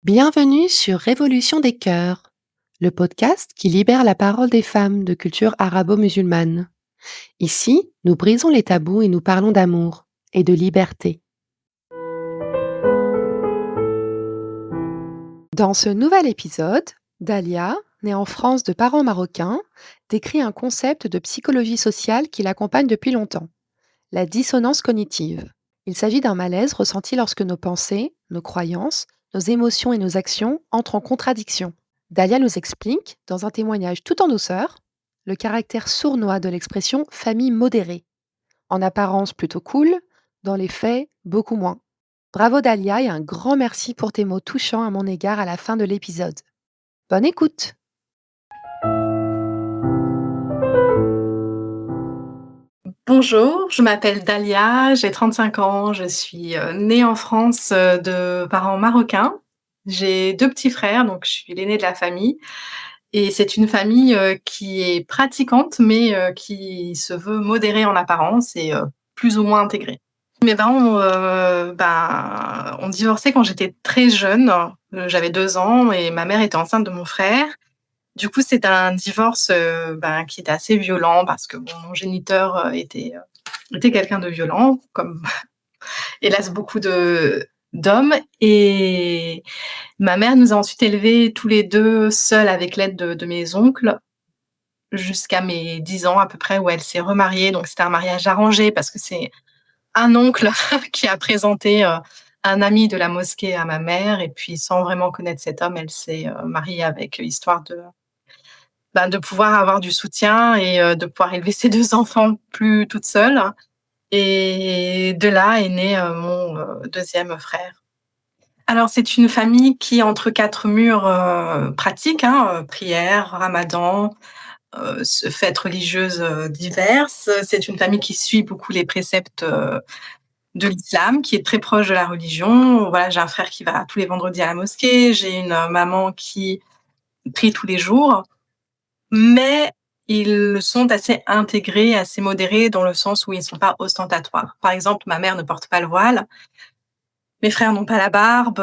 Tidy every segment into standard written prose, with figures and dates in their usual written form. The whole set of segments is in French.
Bienvenue sur Révolution des cœurs, le podcast qui libère la parole des femmes de culture arabo-musulmane. Ici, nous brisons les tabous et nous parlons d'amour et de liberté. Dans ce nouvel épisode, Dalia, née en France de parents marocains, décrit un concept de psychologie sociale qui l'accompagne depuis longtemps, la dissonance cognitive. Il s'agit d'un malaise ressenti lorsque nos pensées, nos croyances, nos émotions et nos actions entrent en contradiction. Dalia nous explique, dans un témoignage tout en douceur, le caractère sournois de l'expression famille modérée. En apparence plutôt cool, dans les faits, beaucoup moins. Bravo Dalia et un grand merci pour tes mots touchants à mon égard à la fin de l'épisode. Bonne écoute! Bonjour, je m'appelle Dalia, j'ai 35 ans, je suis, née en France, de parents marocains. J'ai 2 petits frères, donc je suis l'aînée de la famille et c'est une famille, qui est pratiquante, mais qui se veut modérée en apparence et plus ou moins intégrée. Mes parents, ont divorcé quand j'étais très jeune, j'avais 2 ans et ma mère était enceinte de mon frère. Du coup, c'est un divorce, qui était assez violent parce que bon, mon géniteur, était quelqu'un de violent, comme hélas beaucoup de d'hommes et ma mère nous a ensuite élevés tous les 2 seuls avec l'aide de mes oncles jusqu'à mes 10 ans à peu près où elle s'est remariée. Donc c'était un mariage arrangé parce que c'est un oncle qui a présenté, un ami de la mosquée à ma mère et puis sans vraiment connaître cet homme, elle s'est, mariée avec, histoire de pouvoir avoir du soutien et de pouvoir élever ses 2 enfants plus toute seule et de là est né, mon, 2e frère. Alors c'est une famille qui entre 4 murs, pratique, hein, prière, ramadan, fêtes religieuses, diverses. C'est une famille qui suit beaucoup les préceptes, de l'islam, qui est très proche de la religion. Voilà, j'ai un frère qui va tous les vendredis à la mosquée, j'ai une, maman qui prie tous les jours. Mais ils sont assez intégrés, assez modérés dans le sens où ils ne sont pas ostentatoires. Par exemple, ma mère ne porte pas le voile, mes frères n'ont pas la barbe,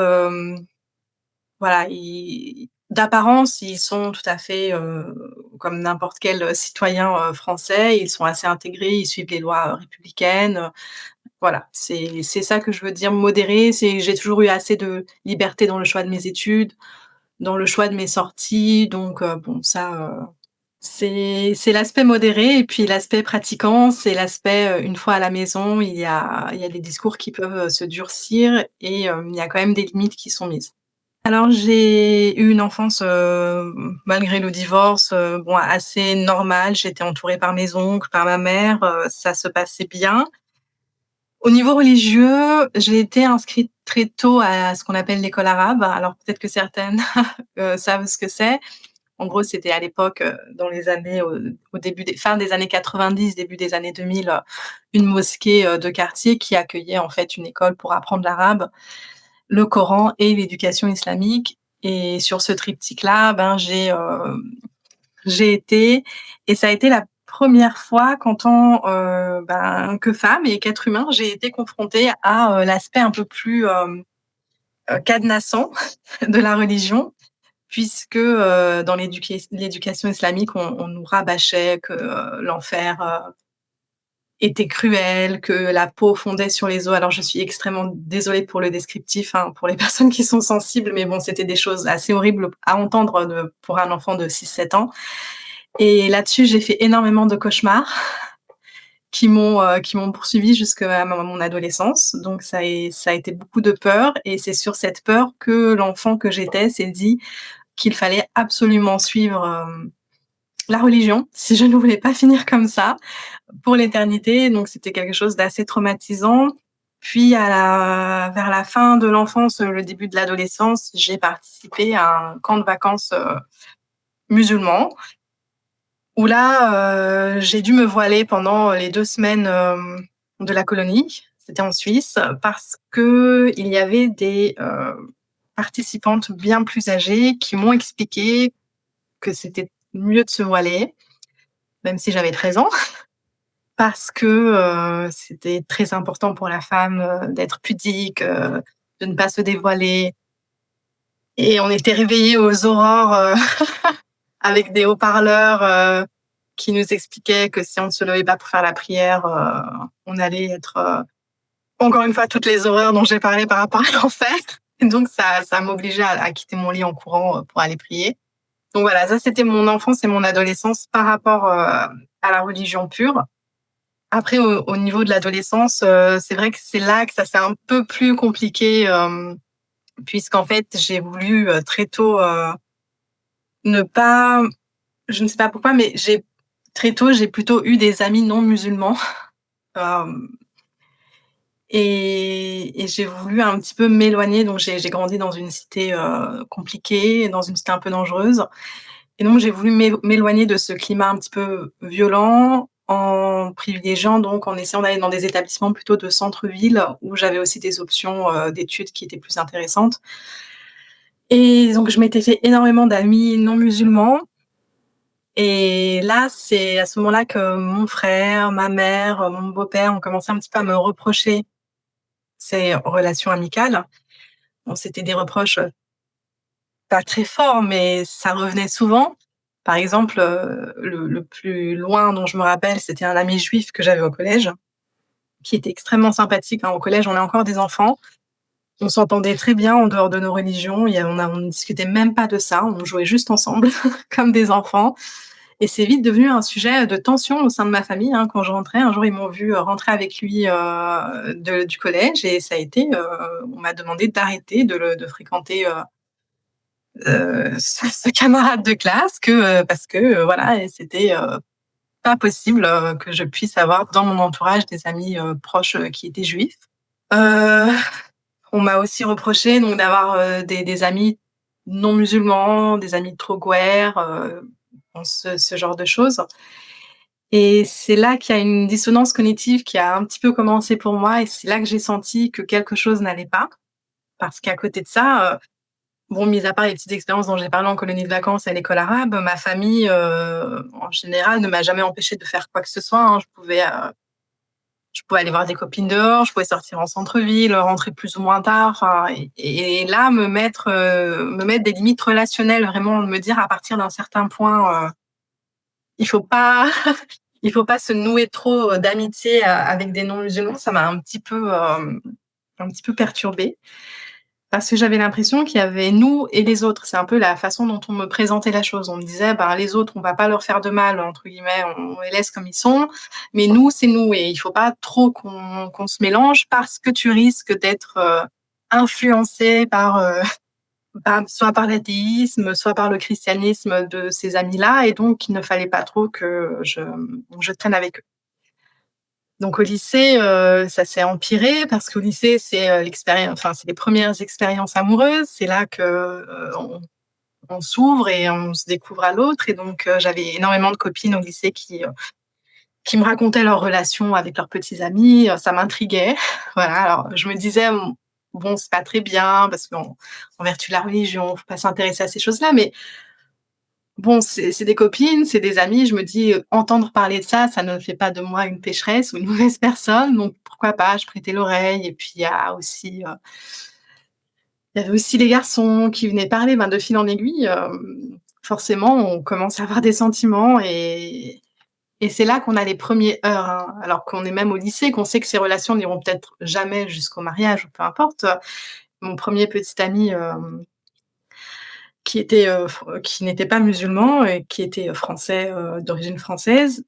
voilà, ils d'apparence, ils sont tout à fait, comme n'importe quel, citoyen, français. Ils sont assez intégrés, ils suivent les lois, républicaines, voilà. C'est ça que je veux dire modéré, c'est j'ai toujours eu assez de liberté dans le choix de mes études, dans le choix de mes sorties, donc bon ça, c'est l'aspect modéré et puis l'aspect pratiquant, c'est l'aspect, une fois à la maison, il y a des discours qui peuvent, se durcir et il y a quand même des limites qui sont mises. Alors j'ai eu une enfance, malgré le divorce, bon assez normale. J'étais entourée par mes oncles, par ma mère, ça se passait bien. Au niveau religieux, j'ai été inscrite très tôt à ce qu'on appelle l'école arabe. Alors peut-être que certaines, savent ce que c'est. En gros, c'était à l'époque, dans les années, au début des fin des années 90, début des années 2000, une mosquée, de quartier qui accueillait en fait une école pour apprendre l'arabe, le Coran et l'éducation islamique et sur ce triptyque-là, j'ai été et ça a été la première fois qu'en tant, que femme et qu'être humain, j'ai été confrontée à, l'aspect un peu plus, cadenassant de la religion puisque, dans l'éducation islamique, on nous rabâchait que, l'enfer, était cruel, que la peau fondait sur les os. Alors je suis extrêmement désolée pour le descriptif, hein, pour les personnes qui sont sensibles, mais bon, c'était des choses assez horribles à entendre pour un enfant de 6-7 ans et là-dessus, j'ai fait énormément de cauchemars qui m'ont poursuivie jusqu'à mon adolescence. Donc ça a été beaucoup de peur et c'est sur cette peur que l'enfant que j'étais s'est dit qu'il fallait absolument suivre, la religion, si je ne voulais pas finir comme ça, pour l'éternité. Donc c'était quelque chose d'assez traumatisant. Puis vers la fin de l'enfance, le début de l'adolescence, j'ai participé à un camp de vacances, musulman, où là, j'ai dû me voiler pendant les 2 semaines, de la colonie. C'était en Suisse, parce qu'il y avait des, participantes bien plus âgées qui m'ont expliqué que c'était mieux de se voiler, même si j'avais 13 ans, parce que, c'était très important pour la femme, d'être pudique, de ne pas se dévoiler. et on était réveillés aux aurores, avec des haut-parleurs, qui nous expliquaient que si on ne se levait pas pour faire la prière, on allait être, encore une fois, toutes les horreurs dont j'ai parlé par rapport à l'enfer. Et donc ça m'obligeait à quitter mon lit en courant, pour aller prier. Donc voilà, ça c'était mon enfance et mon adolescence par rapport, à la religion pure. Après au niveau de l'adolescence, c'est vrai que c'est là que ça s'est un peu plus compliqué, puisqu'en fait j'ai voulu, très tôt, ne pas je ne sais pas pourquoi, mais très tôt, j'ai plutôt eu des amis non musulmans. Hem et j'ai voulu un petit peu m'éloigner, donc j'ai grandi dans une cité, compliquée, dans une cité un peu dangereuse, et donc j'ai voulu m'éloigner de ce climat un petit peu violent, en privilégiant donc en essayant d'aller dans des établissements plutôt de centre-ville, où j'avais aussi des options, d'études qui étaient plus intéressantes, et donc je m'étais fait énormément d'amis non musulmans, et là, c'est à ce moment-là que mon frère, ma mère, mon beau-père ont commencé un petit peu à me reprocher ces relations amicales. Bon, c'était des reproches, pas très forts, mais ça revenait souvent. Par exemple, le plus loin dont je me rappelle, c'était un ami juif que j'avais au collège, qui était extrêmement sympathique, hein. Au collège, on est encore des enfants. On s'entendait très bien en dehors de nos religions. On ne discutait même pas de ça. On jouait juste ensemble comme des enfants, et c'est vite devenu un sujet de tension au sein de ma famille, hein. Quand je rentrais, un jour, ils m'ont vue, rentrer avec lui, du collège, et ça a été, on m'a demandé d'arrêter de fréquenter, ce camarade de classe, parce que, voilà, et c'était, pas possible, que je puisse avoir dans mon entourage des amis, proches, qui étaient juifs. Heu, on m'a aussi reproché donc d'avoir, des amis non musulmans, des amis trop gouaires, bon, ce genre de choses, et c'est là qu'il y a une dissonance cognitive qui a un petit peu commencé pour moi, et c'est là que j'ai senti que quelque chose n'allait pas. Parce qu'à côté de ça, bon, mis à part les petites expériences dont j'ai parlé en colonie de vacances et à l'école arabe, ma famille, en général, ne m'a jamais empêchée de faire quoi que ce soit, hein. Je pouvais aller voir des copines dehors, je pouvais sortir en centre-ville, rentrer plus ou moins tard, enfin, et là, me mettre des limites relationnelles, vraiment me dire à partir d'un certain point, il faut pas il faut pas se nouer trop, d'amitié, avec des non-musulmans. Ça m'a un petit peu perturbée. Parce que j'avais l'impression qu'il y avait nous et les autres. C'est un peu la façon dont on me présentait la chose. On me disait: «Ben, les autres, on va pas leur faire de mal, entre guillemets, on les laisse comme ils sont, mais nous, c'est nous, et il faut pas trop qu'on se mélange parce que tu risques d'être, influencé par, soit par l'athéisme, soit par le christianisme de ces amis-là, et donc il ne fallait pas trop que je traîne avec eux». Donc au lycée, ça s'est empiré parce qu'au lycée, c'est, c'est les premières expériences amoureuses. C'est là que, on s'ouvre et on se découvre à l'autre, et donc j'avais énormément de copines au lycée qui me racontaient leurs relations avec leurs petits amis, ça m'intriguait. Voilà, alors je me disais: «Bon, c'est pas très bien parce qu'en vertu de la religion, faut pas s'intéresser à ces choses-là», mais bon, c'est des copines, c'est des amies, je me dis, entendre parler de ça, ça ne fait pas de moi une pécheresse ou une mauvaise personne, donc pourquoi pas? Je prêtais l'oreille, et puis il y avait aussi les garçons qui venaient parler, ben, de fil en aiguille, forcément, on commence à avoir des sentiments, et c'est là qu'on a les premiers heurts, hein, alors qu'on est même au lycée, qu'on sait que ces relations n'iront peut-être jamais jusqu'au mariage ou peu importe. Mon premier petit ami, qui n'était pas musulman et qui était, français, d'origine française,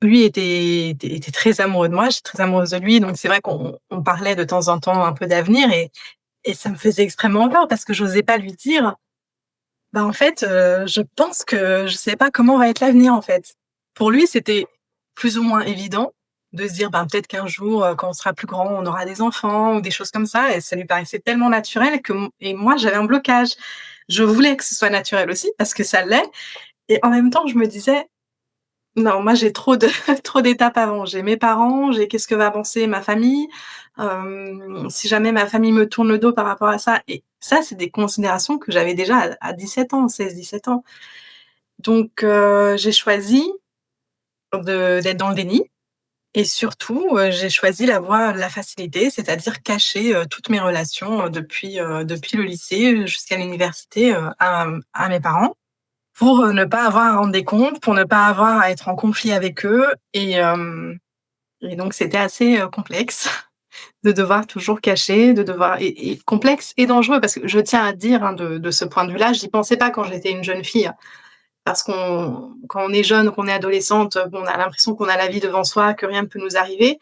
lui était très amoureux de moi, j'étais très amoureuse de lui, donc c'est vrai qu'on parlait de temps en temps un peu d'avenir, et ça me faisait extrêmement peur parce que j'osais pas lui dire: «Bah, en fait, je pense que je sais pas comment va être l'avenir, en fait». Pour lui, c'était plus ou moins évident de se dire: «Ben, peut-être qu'un jour, quand on sera plus grand, on aura des enfants», ou des choses comme ça, et ça lui paraissait tellement naturel et moi, j'avais un blocage. Je voulais que ce soit naturel aussi parce que ça l'est, et en même temps, je me disais: «Non, moi, j'ai trop de trop d'étapes avant. J'ai mes parents, j'ai qu'est-ce que va penser ma famille, si jamais ma famille me tourne le dos par rapport à ça», et ça, c'est des considérations que j'avais déjà à 17 ans, 16-17 ans. Donc j'ai choisi d'être dans le déni, et surtout, j'ai choisi la voie de la facilité, c'est-à-dire cacher, toutes mes relations, depuis le lycée jusqu'à l'université, à mes parents. Pour, ne pas avoir à rendre des comptes, pour ne pas avoir à être en conflit avec eux et donc c'était assez, complexe de devoir toujours cacher, de devoir et complexe et dangereux parce que je tiens à dire, hein, de ce point de vue-là, j'y pensais pas quand j'étais une jeune fille. Parce qu'on quand on est jeune, qu'on est adolescente, bon, on a l'impression qu'on a la vie devant soi, que rien ne peut nous arriver.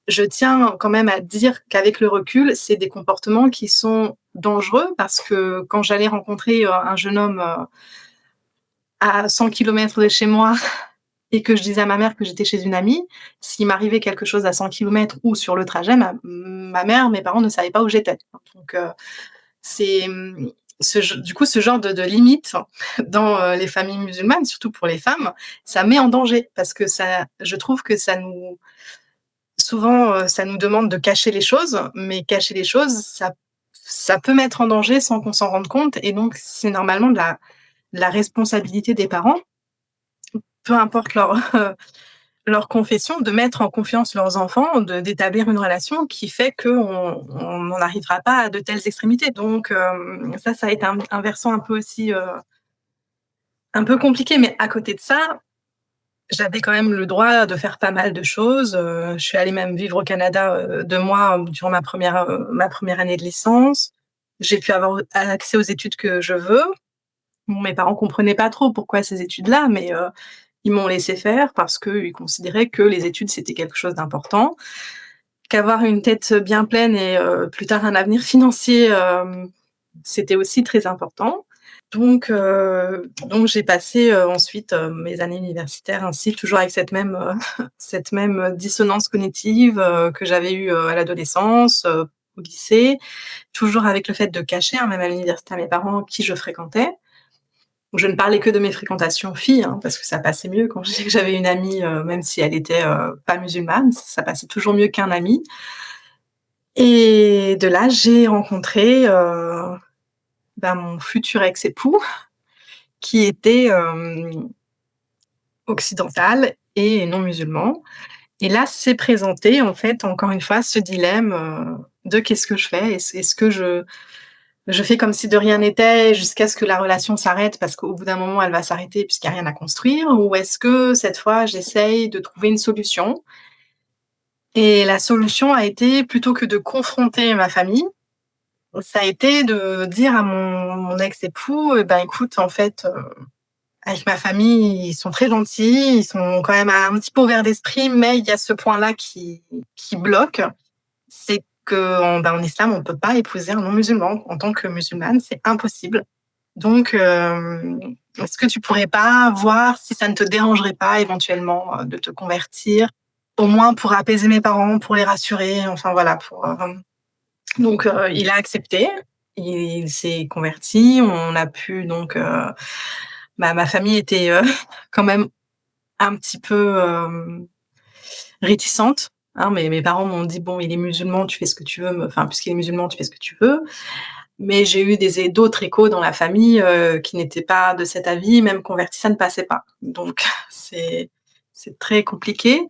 Je tiens quand même à dire qu'avec le recul, c'est des comportements qui sont dangereux parce que quand j'allais rencontrer, un jeune homme, à 100 kilomètres de chez moi et que je disais à ma mère que j'étais chez une amie, s'il m'arrivait quelque chose à 100 kilomètres ou sur le trajet, ma mère, mes parents ne savaient pas où j'étais. Donc c'est, ce genre de limite dans, les familles musulmanes, surtout pour les femmes, ça met en danger parce que ça je trouve que ça nous souvent, ça nous demande de cacher les choses, mais cacher les choses, ça peut mettre en danger sans qu'on s'en rende compte et donc c'est normalement de la responsabilité des parents, peu importe leur, leur confession, de mettre en confiance leurs enfants, d'établir une relation qui fait qu'on n'en arrivera pas à de telles extrémités. Donc, ça a été un versant un peu aussi, un peu compliqué, mais à côté de ça, j'avais quand même le droit de faire pas mal de choses. Je suis allée même vivre au Canada, 2 mois durant ma première année de licence. J'ai pu avoir accès aux études que je veux. Bon, mes parents comprenaient pas trop pourquoi ces études-là, mais ils m'ont laissé faire parce qu'ils considéraient que les études, c'était quelque chose d'important, qu'avoir une tête bien pleine et plus tard un avenir financier, c'était aussi très important. Donc j'ai passé, ensuite, mes années universitaires ainsi, toujours avec cette même, cette même dissonance cognitive, que j'avais eue, à l'adolescence, au lycée. Toujours avec le fait de cacher, hein, même à l'université à mes parents, qui je fréquentais. Je ne parlais que de mes fréquentations filles, hein, parce que ça passait mieux quand je disais que j'avais une amie, même si elle était, pas musulmane, ça passait toujours mieux qu'un ami et de là, j'ai rencontré, mon futur ex-époux qui était, occidental et non musulman et là, s'est présenté, en fait, encore une fois, ce dilemme, de qu'est-ce que je fais? Est-ce que je fais comme si de rien n'était jusqu'à ce que la relation s'arrête parce qu'au bout d'un moment, elle va s'arrêter puisqu'il y a rien à construire? Ou est-ce que cette fois, j'essaye de trouver une solution? Et la solution a été, plutôt que de confronter ma famille, ça a été de dire à mon ex-époux: «Eh ben, écoute, en fait, avec ma famille, ils sont très gentils, ils sont quand même un petit peu ouverts d'esprit, mais il y a ce point-là qui bloque, c'est qu'en islam, on peut pas épouser un non-musulman. En tant que musulmane, c'est impossible. Donc, est-ce que tu pourrais pas voir si ça ne te dérangerait pas éventuellement, de te convertir? Au moins pour apaiser mes parents, pour les rassurer, enfin voilà, donc, il a accepté. Il s'est converti. On a pu donc, ma famille était, quand même un petit peu, réticente, hein. Mes parents m'ont dit: «Bon, il est musulman, tu fais ce que tu veux, enfin, puisqu'il est musulman, tu fais ce que tu veux». Mais j'ai eu d'autres échos dans la famille, qui n'étaient pas de cet avis, même converti, ça ne passait pas. Donc c'est très compliqué.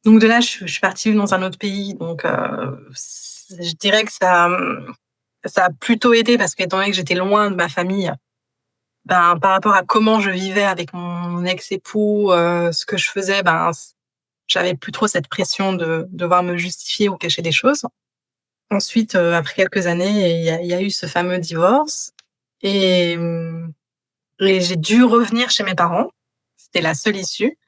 Donc de là, je suis partie vivre dans un autre pays, donc je dirais que ça a plutôt aidé parce qu'étant donné que j'étais loin de ma famille, ben, par rapport à comment je vivais avec mon ex-époux, ce que je faisais, ben, j'avais plus trop cette pression de devoir me justifier ou cacher des choses. Ensuite, après quelques années, il y a eu ce fameux divorce et et j'ai dû revenir chez mes parents. C'était la seule issue.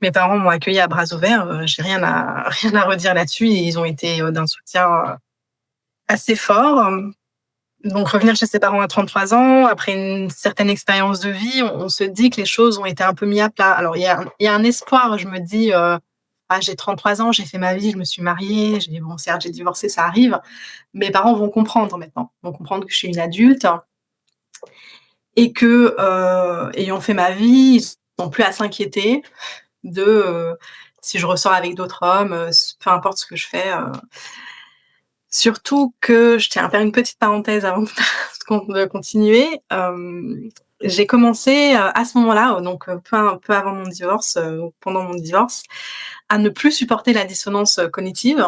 Mes parents m'ont accueillie à bras ouverts, j'ai rien à rien à redire là-dessus et ils ont été, d'un soutien, assez fort. Donc revenir chez ses parents à 33 ans, après une certaine expérience de vie, on se dit que les choses ont été un peu mis à plat. Alors il y a un espoir, je me dis, «Ah, j'ai 33 ans, j'ai fait ma vie, je me suis mariée, bon, certes, j'ai divorcé, ça arrive». Mes parents vont comprendre maintenant, vont comprendre que je suis une adulte et que, ayant fait ma vie, ils sont plus à s'inquiéter de, si je ressors avec d'autres hommes, peu importe ce que je fais, surtout que je tiens à faire une petite parenthèse avant de continuer. j'ai commencé, à ce moment-là, donc peu avant mon divorce, ou pendant mon divorce, à ne plus supporter la dissonance, cognitive,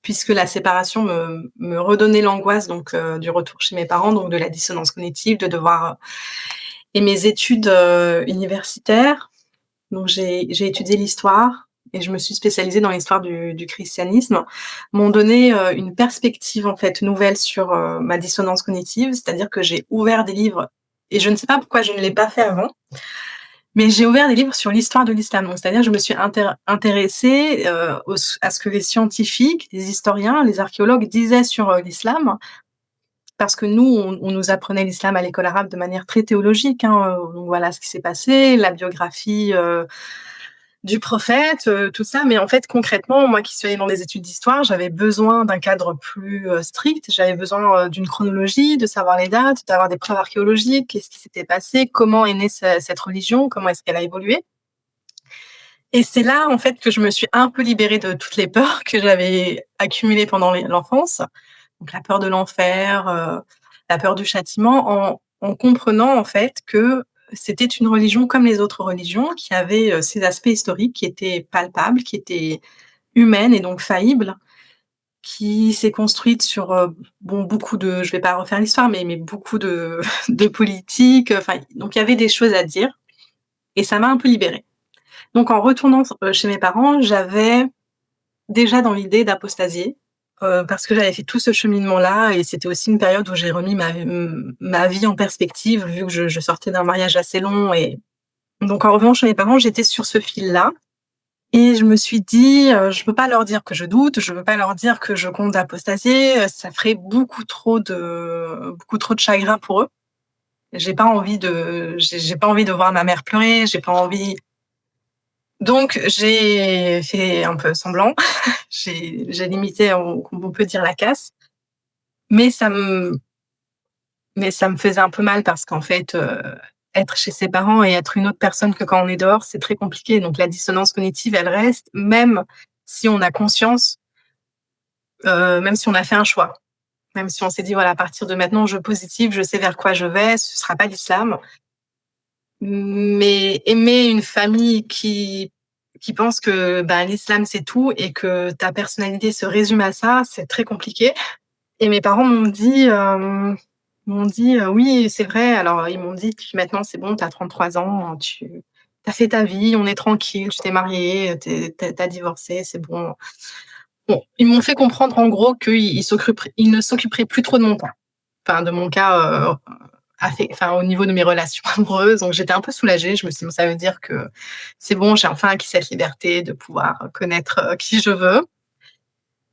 puisque la séparation me redonnait l'angoisse donc du retour chez mes parents, donc de la dissonance cognitive, de devoir et mes études, universitaires, donc j'ai étudié l'histoire et je me suis spécialisée dans l'histoire du christianisme, m'ont donné, une perspective, en fait, nouvelle sur, ma dissonance cognitive. C'est-à-dire que j'ai ouvert des livres et je ne sais pas pourquoi je ne l'ai pas fait avant, mais j'ai ouvert des livres sur l'histoire de l'islam. Donc c'est-à-dire je me suis intéressée, à ce que les scientifiques, les historiens, les archéologues disaient sur, l'islam. Parce que nous, on nous apprenait l'islam à l'école arabe de manière très théologique, hein, donc voilà ce qui s'est passé, la biographie, du prophète, tout ça. Mais en fait, concrètement, moi qui suis allée dans des études d'histoire, j'avais besoin d'un cadre plus, strict. J'avais besoin, d'une chronologie, de savoir les dates, d'avoir des preuves archéologiques. Qu'est-ce qui s'était passé? Comment est née cette religion? Comment est-ce qu'elle a évolué? Et c'est là, en fait, que je me suis un peu libérée de toutes les peurs que j'avais accumulées pendant l'enfance. Donc la peur de l'enfer, la peur du châtiment, en comprenant, en fait, que c'était une religion comme les autres religions, qui avait, ses aspects historiques qui étaient palpables, qui étaient humaines et donc faillibles, qui s'est construite sur, bon, beaucoup de, je vais pas refaire l'histoire, mais beaucoup de de politique, enfin, donc il y avait des choses à dire et ça m'a un peu libérée. Donc en retournant chez mes parents, j'avais déjà dans l'idée d'apostasier, parce que j'avais fait tout ce cheminement-là et c'était aussi une période où j'ai remis ma vie en perspective, vu que je sortais d'un mariage assez long. Et donc en revenant chez mes parents, j'étais sur ce fil-là et je me suis dit, «Je peux pas leur dire que je doute, je peux pas leur dire que je compte apostasier, ça ferait beaucoup trop de chagrin pour eux. J'ai pas envie de voir ma mère pleurer, j'ai pas envie». Donc j'ai fait un peu semblant. J'ai limité, on peut dire, la casse, mais ça me faisait un peu mal parce qu'en fait, être chez ses parents et être une autre personne que quand on est dehors, c'est très compliqué. Donc la dissonance cognitive, elle reste, même si on a conscience, même si on a fait un choix. Même si on s'est dit: «Voilà, à partir de maintenant, je positive, je sais vers quoi je vais, ce sera pas l'islam». Mais aimer une famille qui pense que, bah, l'islam, c'est tout et que ta personnalité se résume à ça, c'est très compliqué. Et mes parents m'ont dit: «Oui, c'est vrai». Alors, ils m'ont dit: «Puis maintenant, c'est bon, tu as 33 ans, tu as fait ta vie, on est tranquille, tu t'es mariée, tu as divorcé, c'est bon». Bon, ils m'ont fait comprendre, en gros, qu'ils ne s'occuperaient plus trop de mon cas. Enfin, de mon cas, enfin, au niveau de mes relations amoureuses. Donc j'étais un peu soulagée. Je me suis dit: «Bon, ça veut dire que c'est bon, j'ai enfin acquis cette liberté de pouvoir connaître, qui je veux».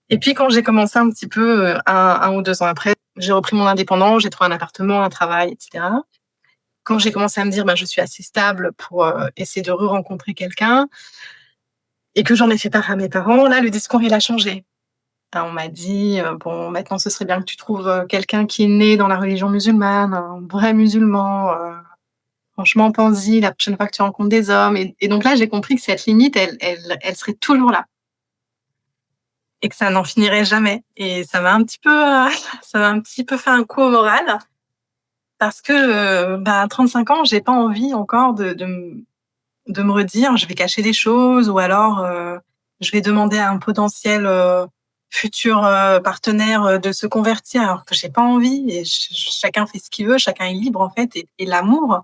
Et puis quand j'ai commencé un petit peu, 1 ou 2 ans après, j'ai repris mon indépendance, j'ai trouvé un appartement, un travail et cetera. Quand j'ai commencé à me dire: «Bah, je suis assez stable pour, essayer de re-rencontrer quelqu'un», et que j'en ai fait part à mes parents, là, le discours, il a changé. On m'a dit: «Bon, maintenant, ce serait bien que tu trouves, quelqu'un qui est né dans la religion musulmane, un vrai musulman, franchement, pense-y la prochaine fois que tu rencontres des hommes». Et donc là, j'ai compris que cette limite, elle serait toujours là et que ça n'en finirait jamais. Et ça m'a un petit peu, ça m'a un petit peu fait un coup au moral parce que, bah, à 35 ans, j'ai pas envie encore de me redire: «Je vais cacher des choses» ou alors, «Je vais demander à un potentiel, futur, partenaire, de se convertir», alors que j'ai pas envie. Et chacun fait ce qu'il veut, chacun est libre, en fait. Et l'amour,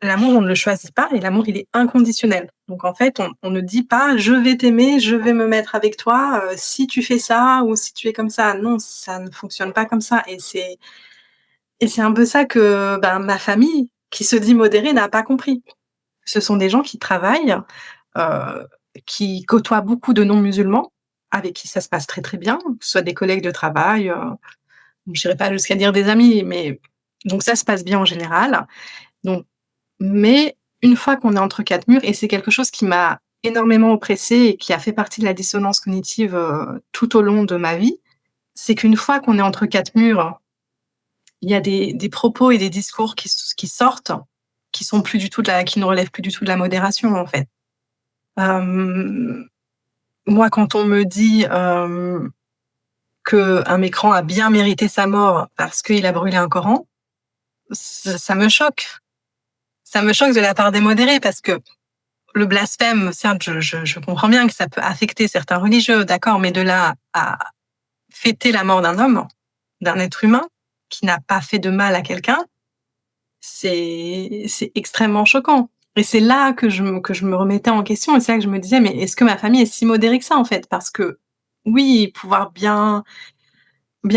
on ne le choisit pas et l'amour, il est inconditionnel. Donc en fait, on ne dit pas: «Je vais t'aimer, je vais me mettre avec toi, si tu fais ça ou si tu es comme ça». Non, ça ne fonctionne pas comme ça. Et c'est un peu ça que, ben, ma famille, qui se dit modérée, n'a pas compris. Ce sont des gens qui travaillent, heu, qui côtoient beaucoup de non-musulmans, avec qui ça se passe très, très bien, que ce soit des collègues de travail, j'irai pas jusqu'à dire des amis, mais donc ça se passe bien en général. Donc mais une fois qu'on est entre 4 murs, et c'est quelque chose qui m'a énormément oppressée et qui a fait partie de la dissonance cognitive, tout au long de ma vie, c'est qu'une fois qu'on est entre 4 murs, il y a des propos et des discours qui sortent, qui ne relèvent plus du tout de la modération, en fait. Hem, Moi, quand on me dit, qu'un mécran a bien mérité sa mort parce qu'il a brûlé un Coran, ça me choque. Ça me choque de la part des modérés parce que le blasphème, certes, je comprends bien que ça peut affecter certains religieux, d'accord, mais de là à fêter la mort d'un homme, d'un être humain qui n'a pas fait de mal à quelqu'un, c'est extrêmement choquant. Et c'est là que je me remettais en question et c'est là que je me disais: «Mais est-ce que ma famille est si modérée que ça, en fait?» Parce que oui, pouvoir bien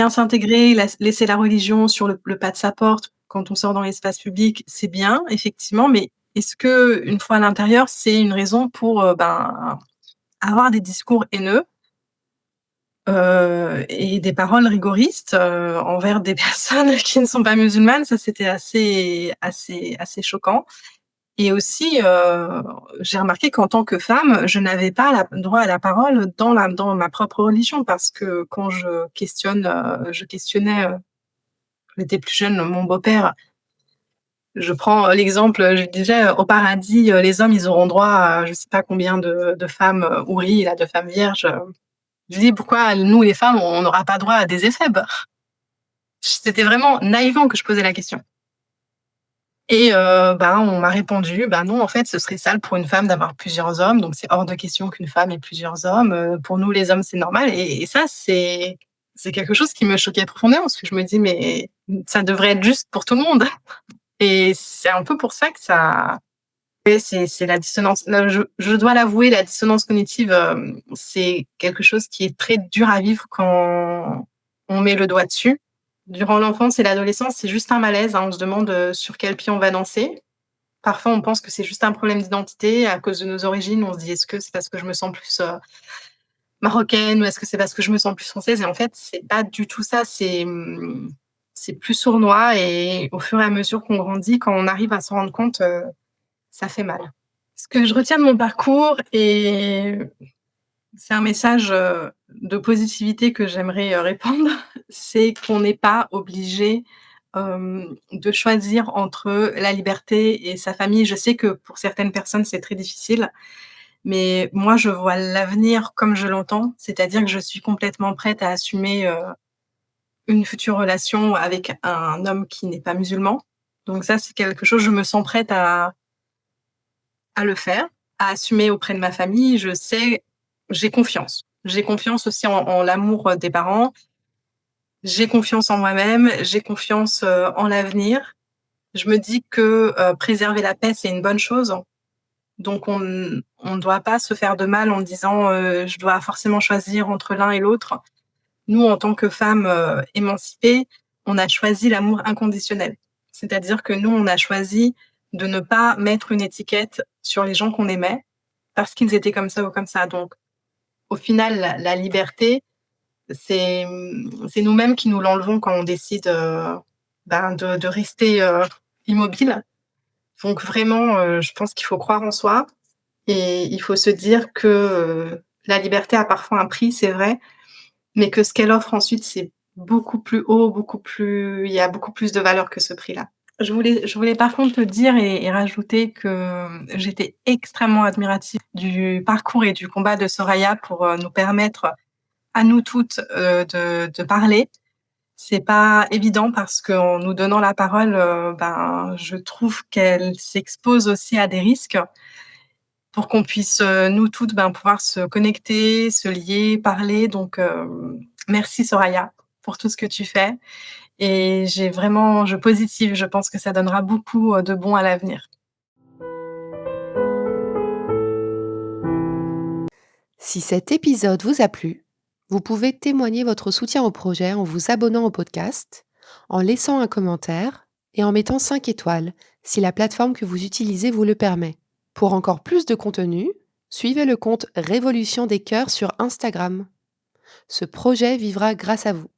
s'intégrer, laisser la religion sur le pas de sa porte quand on sort dans l'espace public, c'est bien, effectivement, mais est-ce que une fois à l'intérieur, c'est une raison pour, avoir des discours haineux, et des paroles rigoristes, envers des personnes qui ne sont pas musulmanes? Ça, c'était assez choquant et aussi, j'ai remarqué qu'en tant que femme, je n'avais pas la droit à la parole dans ma propre religion parce que quand je questionnais, quand j'étais plus jeune, mon beau-père, je prends, l'exemple, je lui disais: «Au paradis, les hommes, ils auront droit à je sais pas combien de femmes, houris, là, de femmes vierges». Je lui dis: «Pourquoi nous, les femmes, on n'aura pas droit à des éphèbes?» C'était vraiment naïvement que je posais la question et on m'a répondu: «Bah, non, en fait, ce serait sale pour une femme d'avoir plusieurs hommes, donc c'est hors de question qu'une femme ait plusieurs hommes, pour nous, les hommes, c'est normal» et ça, c'est quelque chose qui me choquait profondément parce que je me dis: «Mais ça devrait être juste pour tout le monde» et c'est un peu pour ça que ça ouais, c'est la dissonance. Là, je dois l'avouer, la dissonance cognitive, c'est quelque chose qui est très dur à vivre quand on met le doigt dessus. Durant l'enfance et l'adolescence, c'est juste un malaise, hein, on se demande, sur quel pied on va danser. Parfois, on pense que c'est juste un problème d'identité à cause de nos origines. On se dit: «Est-ce que c'est parce que je me sens plus, marocaine ou est-ce que c'est parce que je me sens plus française?» et en fait, c'est pas du tout ça. C'est plus sournois et au fur et à mesure qu'on grandit, quand on arrive à s'en rendre compte, ça fait mal. Ce que je retiens de mon parcours et c'est un message, de positivité que j'aimerais, répandre, c'est qu'on n'est pas obligé, de choisir entre la liberté et sa famille. Je sais que pour certaines personnes, c'est très difficile, mais moi, je vois l'avenir comme je l'entends, c'est-à-dire que je suis complètement prête à assumer, une future relation avec un homme qui n'est pas musulman. Donc ça, c'est quelque chose je me sens prête à le faire, à assumer auprès de ma famille. Je sais j'ai confiance. J'ai confiance aussi en l'amour, des parents. J'ai confiance en moi-même, j'ai confiance, en l'avenir. Je me dis que, préserver la paix, c'est une bonne chose. Donc on ne doit pas se faire de mal en disant, «Je dois forcément choisir entre l'un et l'autre». Nous, en tant que femmes, émancipées, on a choisi l'amour inconditionnel. C'est-à-dire que nous, on a choisi de ne pas mettre une étiquette sur les gens qu'on aimait, parce qu'ils étaient comme ça ou comme ça. Donc au final, la liberté, c'est nous-mêmes qui nous l'enlevons quand on décide, de rester, immobile. Donc vraiment, je pense qu'il faut croire en soi et il faut se dire que, la liberté a parfois un prix, c'est vrai, mais que ce qu'elle offre ensuite, c'est beaucoup plus haut, beaucoup plus il y a beaucoup plus de valeur que ce prix-là. Je voulais par contre te dire et rajouter que j'étais extrêmement admirative du parcours et du combat de Soraya pour, nous permettre à nous toutes, de parler. C'est pas évident parce qu'en nous donnant la parole, je trouve qu'elle s'expose aussi à des risques pour qu'on puisse, nous toutes, pouvoir se connecter, se lier, parler donc merci Soraya pour tout ce que tu fais et je positive, je pense que ça donnera beaucoup, de bon à l'avenir. Si cet épisode vous a plu, vous pouvez témoigner votre soutien au projet en vous abonnant au podcast, en laissant un commentaire et en mettant 5 étoiles si la plateforme que vous utilisez vous le permet. Pour encore plus de contenu, suivez le compte Révolution des cœurs sur Instagram. Ce projet vivra grâce à vous.